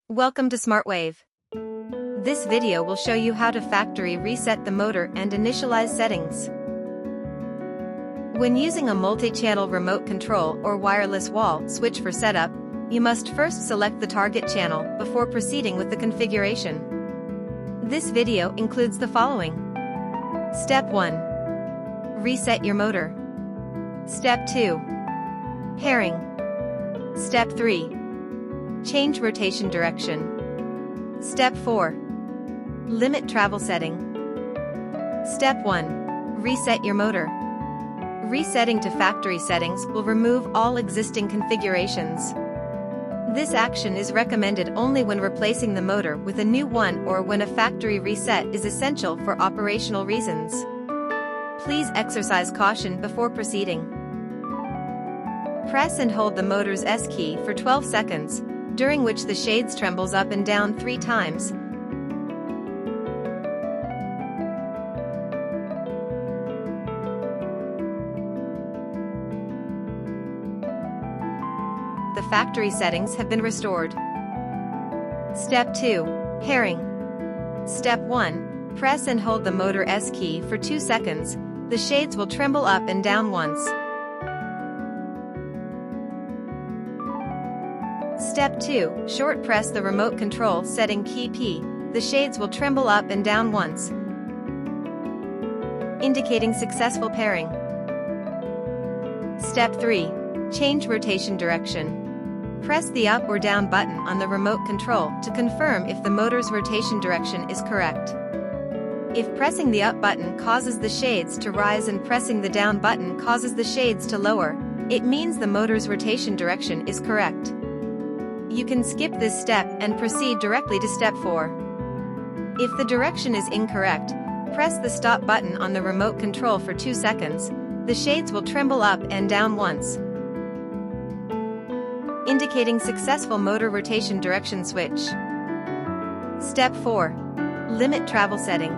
Welcome to SmartWave. This video will show you how to factory reset the motor and initialize settings. When using a multi-channel remote control or wireless wall switch for setup, you must first select the target channel before proceeding with the configuration. This video includes the following. Step 1. Reset your motor. Step 2. Pairing. Step 3. Change rotation direction. Step 4. Limit travel setting. Step 1. Reset your motor. Resetting to factory settings will remove all existing configurations. This action is recommended only when replacing the motor with a new one or when a factory reset is essential for operational reasons. Please exercise caution before proceeding. Press and hold the motor's S key for 12 seconds, during which the shades trembles up and down 3 times. The factory settings have been restored. Step 2. Pairing. Step 1. Press and hold the motor S key for 2 seconds. The shades will tremble up and down once. Step 2. Short press the remote control setting key P. The shades will tremble up and down once, indicating successful pairing. Step 3. Change rotation direction. Press the up or down button on the remote control to confirm if the motor's rotation direction is correct. If pressing the up button causes the shades to rise and pressing the down button causes the shades to lower, it means the motor's rotation direction is correct. You can skip this step and proceed directly to step 4. If the direction is incorrect, press the stop button on the remote control for 2 seconds. The shades will tremble up and down once, indicating successful motor rotation direction switch. Step 4. Limit travel setting.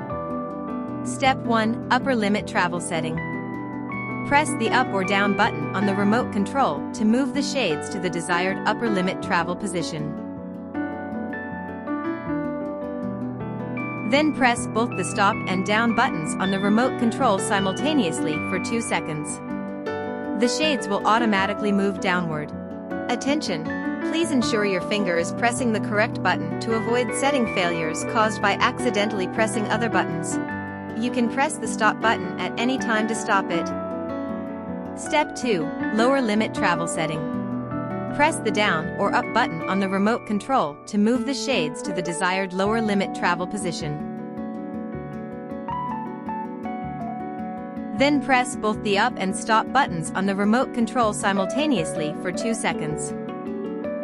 Step 1. Upper limit travel setting. Press the up or down button on the remote control to move the shades to the desired upper limit travel position. Then press both the stop and down buttons on the remote control simultaneously for 2 seconds. The shades will automatically move downward. Attention! Please ensure your finger is pressing the correct button to avoid setting failures caused by accidentally pressing other buttons. You can press the stop button at any time to stop it. Step 2. Lower limit travel setting. Press the down or up button on the remote control to move the shades to the desired lower limit travel position. Then press both the up and stop buttons on the remote control simultaneously for 2 seconds.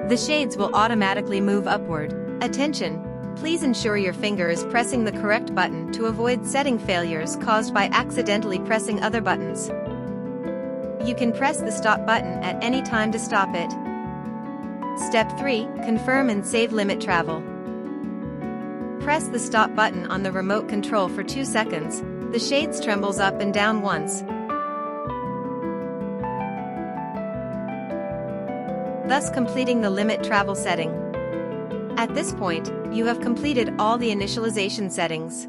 The shades will automatically move upward. Attention! Please ensure your finger is pressing the correct button to avoid setting failures caused by accidentally pressing other buttons. You can press the stop button at any time to stop it. Step 3. Confirm and save limit travel. Press the stop button on the remote control for 2 seconds. The shades trembles up and down once, thus completing the limit travel setting. At this point, you have completed all the initialization settings.